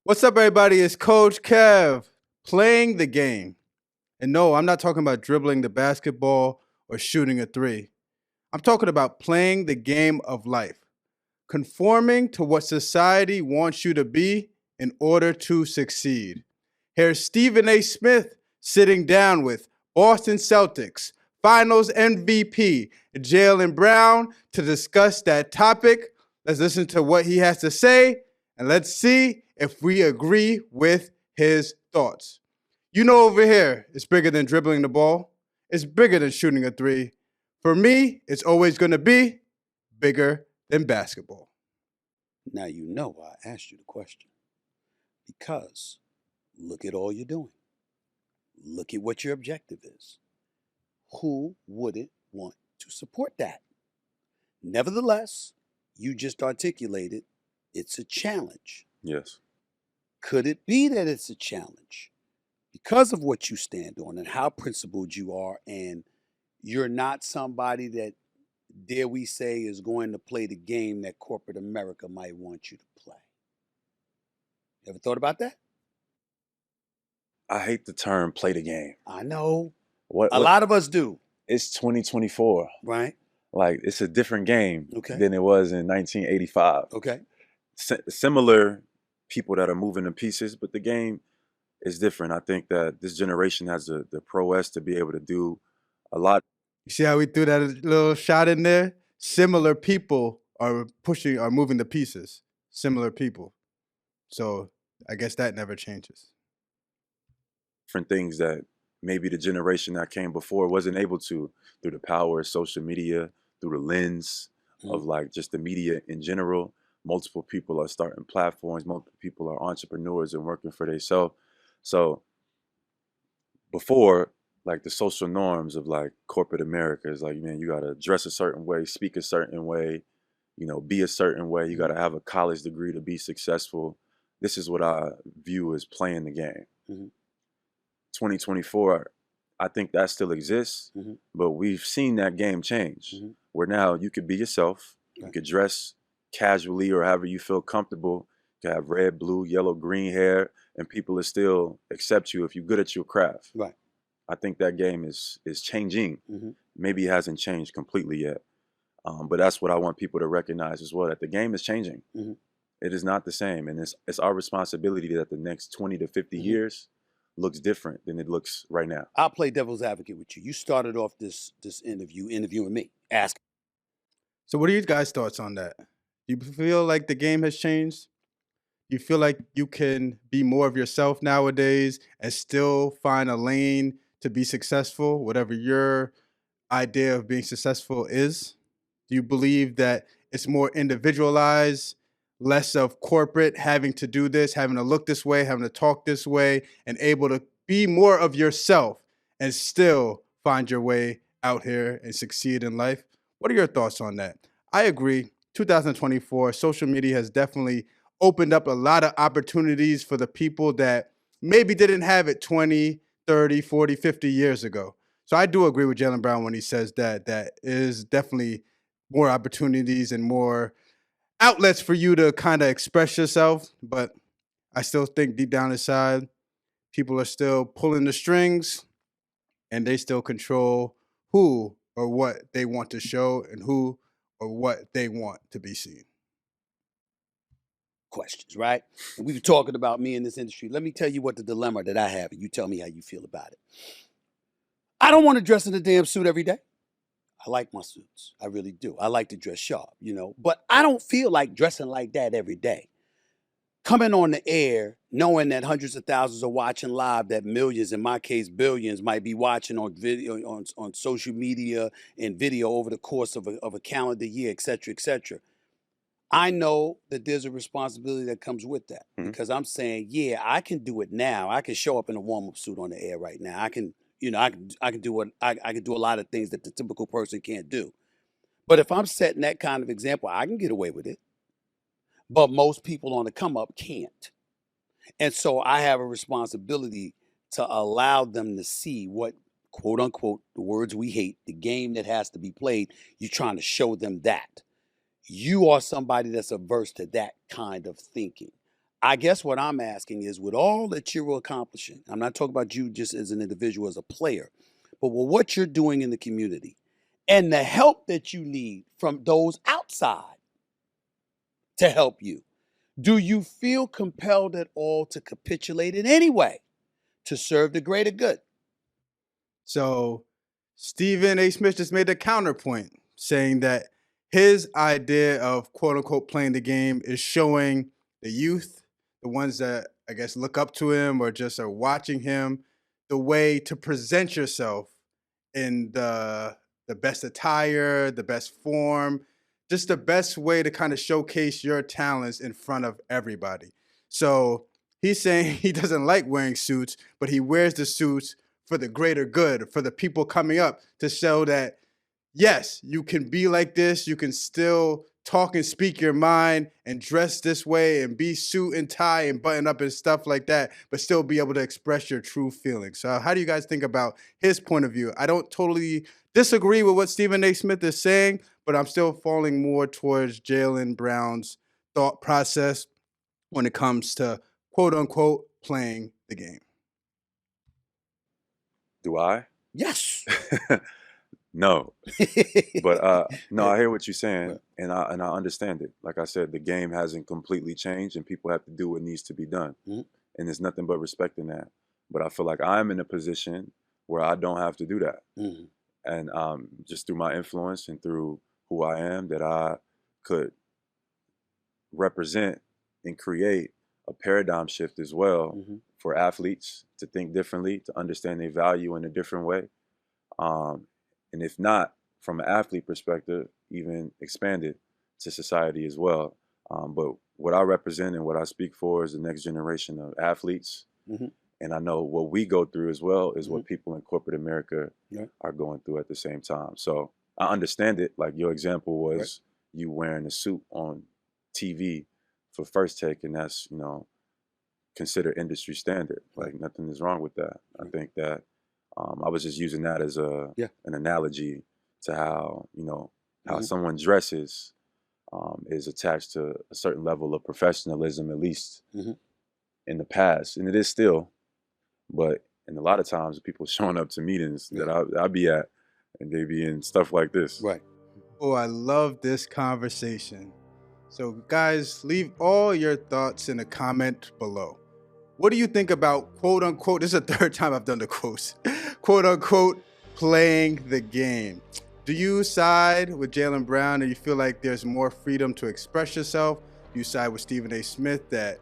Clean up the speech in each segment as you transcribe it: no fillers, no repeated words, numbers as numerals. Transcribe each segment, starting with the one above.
What's up, everybody? It's Coach Kev playing the game. And no, I'm not talking about dribbling the basketball or shooting a three. I'm talking about playing the game of life, conforming to what society wants you to be in order to succeed. Here's Stephen A. Smith sitting down with Boston Celtics Finals MVP Jaylen Brown to discuss that topic. Let's listen to what he has to say, and let's see if we agree with his thoughts. You know, over here, it's bigger than dribbling the ball. It's bigger than shooting a three. For me, it's always going to be bigger than basketball. Now you know why I asked you the question. Because look at all you're doing. Look at what your objective is. Who wouldn't want to support that? Nevertheless, you just articulated it's a challenge. Yes. Could it be that it's a challenge because of what you stand on and how principled you are, and you're not somebody that, dare we say, is going to play the game that corporate America might want you to play? Ever thought about that? I hate the term play the game. I know. What A lot of us do, It's 2024. right? Like, it's a different game Okay. than it was in 1985. Okay. Similar people that are moving to pieces, but the game is different. I think that this generation has the prowess to be able to do a lot. You see how we threw that little shot in there? Similar people are moving the pieces. Similar people. So I guess that never changes. Different things that maybe the generation that came before wasn't able to, through the power of social media, through the lens of like just the media in general. Multiple people are starting platforms. Multiple people are entrepreneurs and working for themselves. So before, like, the social norms of like corporate America is like, man, you gotta dress a certain way, speak a certain way, be a certain way. You gotta have a college degree to be successful. This is what I view as playing the game. Mhm. 2024, I think that still exists, Mhm. but we've seen that game change, where now you could be yourself, you could dress casually or however you feel comfortable. You can have red, blue, yellow, green hair, and people will still accept you if you're good at your craft. Right. I think that game is changing. Mhm. Maybe it hasn't changed completely yet, but that's what I want people to recognize as well, that the game is changing. Mhm. It is not the same, and it's our responsibility that the next 20 to 50 years looks different than it looks right now. I'll play devil's advocate with you. You started off this interview interviewing me. Ask. So what are you guys' thoughts on that? Do you feel like the game has changed? You feel like you can be more of yourself nowadays and still find a lane to be successful, whatever your idea of being successful is? Do you believe that it's more individualized, less of corporate, having to do this, having to look this way, having to talk this way, and able to be more of yourself and still find your way out here and succeed in life? What are your thoughts on that? I agree. 2024, social media has definitely opened up a lot of opportunities for the people that maybe didn't have it 20, 30, 40, 50 years ago. So I do agree with Jaylen Brown when he says that is definitely more opportunities and more outlets for you to kind of express yourself. But I still think deep down inside, people are still pulling the strings and they still control who or what they want to show and who or what they want to be seen. Questions, right? And we were talking about me in this industry. Let me tell you what the dilemma that I have, and you tell me how you feel about it. I don't want to dress in a damn suit every day. I like my suits. I really do. I like to dress sharp, but I don't feel like dressing like that every day. Coming on the air, knowing that hundreds of thousands are watching live, that millions, in my case, billions, might be watching on video, on social media and video over the course of a calendar year, et cetera, et cetera. I know that there's a responsibility that comes with that, because I'm saying, yeah, I can do it now. I can show up in a warm-up suit on the air right now. I can do a lot of things that the typical person can't do. But if I'm setting that kind of example, I can get away with it. But most people on the come up can't. And so I have a responsibility to allow them to see what, quote unquote, the words we hate, the game that has to be played. You're trying to show them that. you are somebody that's averse to that kind of thinking. I guess what I'm asking is, with all that you're accomplishing, I'm not talking about you just as an individual, as a player, but with what you're doing in the community and the help that you need from those outside to help you, do you feel compelled at all to capitulate in any way to serve the greater good? So Stephen A. Smith just made a counterpoint saying that his idea of quote unquote playing the game is showing the youth, the ones that I guess look up to him or just are watching him, the way to present yourself in the best attire, the best form, just the best way to kind of showcase your talents in front of everybody. So he's saying he doesn't like wearing suits, but he wears the suits for the greater good, for the people coming up, to show that, yes, you can be like this, you can still talk and speak your mind and dress this way and be suit and tie and button up and stuff like that, but still be able to express your true feelings. So how do you guys think about his point of view? I don't totally disagree with what Stephen A. Smith is saying, but I'm still falling more towards Jaylen Brown's thought process when it comes to quote unquote playing the game. Do I? Yes. No. But no, I hear what you're saying, Right. and I understand it. Like I said, the game hasn't completely changed, and people have to do what needs to be done, Mhm. and there's nothing but respecting that. But I feel like I'm in a position where I don't have to do that, Mhm. and just through my influence and through who I am, that I could represent and create a paradigm shift as well Mhm. for athletes to think differently, to understand their value in a different way. And if not, from an athlete perspective, even expand it to society as well. But what I represent and what I speak for is the next generation of athletes. Mhm. And I know what we go through as well is Mhm. what people in corporate America Right. are going through at the same time. So I understand it. Like your example was you wearing a suit on TV for First Take, and that's, considered industry standard. Like nothing is wrong with that. I Right. think that I was just using that as Yeah. an analogy to how how Mhm. someone dresses is attached to a certain level of professionalism, at least Mhm. in the past, and it is still. But in a lot of times, people showing up to meetings that I be at, and they be in stuff like this. Right. Oh, I love this conversation. So, guys, leave all your thoughts in the comment below. What do you think about quote unquote? This is the third time I've done the quotes. Quote unquote, playing the game. Do you side with Jaylen Brown and you feel like there's more freedom to express yourself? Do you side with Stephen A. Smith that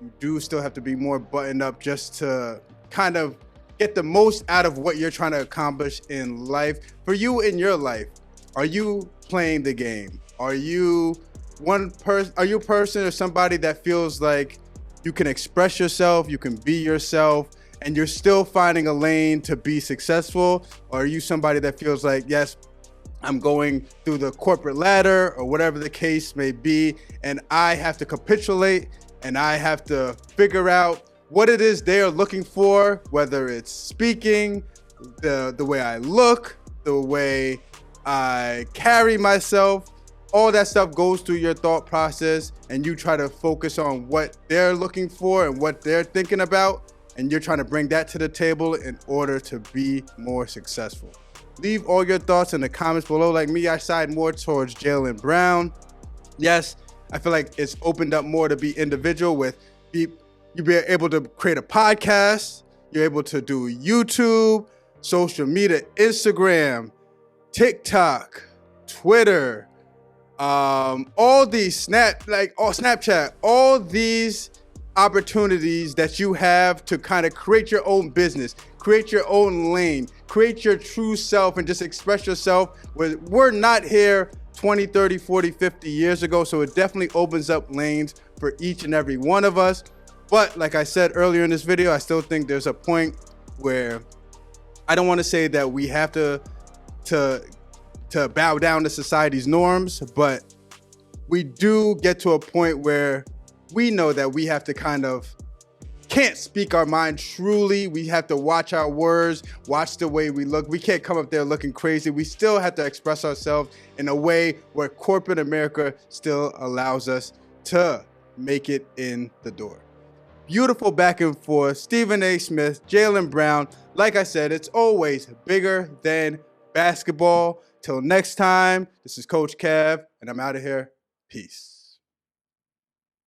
you do still have to be more buttoned up just to kind of get the most out of what you're trying to accomplish in life? For you in your life, are you playing the game? Are you Are you a person or somebody that feels like you can express yourself, you can be yourself, and you're still finding a lane to be successful? Or are you somebody that feels like, yes, I'm going through the corporate ladder or whatever the case may be, and I have to capitulate and I have to figure out what it is they are looking for, whether it's speaking, the way I look, the way I carry myself, all that stuff goes through your thought process, and you try to focus on what they're looking for and what they're thinking about, and you're trying to bring that to the table in order to be more successful. Leave all your thoughts in the comments below. Like me, I side more towards Jaylen Brown. Yes, I feel like it's opened up more to be individual you'll be able to create a podcast, you're able to do YouTube, social media, Instagram, TikTok, Twitter, all these Snapchat, all these opportunities that you have to kind of create your own business, create your own lane, create your true self, and just express yourself. We're not here 20, 30, 40, 50 years ago, so it definitely opens up lanes for each and every one of us. But like I said earlier in this video, I still think there's a point where I don't want to say that we have to bow down to society's norms, but we do get to a point where we know that we have to kind of can't speak our mind truly. We have to watch our words, watch the way we look. We can't come up there looking crazy. We still have to express ourselves in a way where corporate America still allows us to make it in the door. Beautiful back and forth. Stephen A. Smith, Jaylen Brown. Like I said, it's always bigger than basketball. Till next time, this is Coach Cav, and I'm out of here. Peace.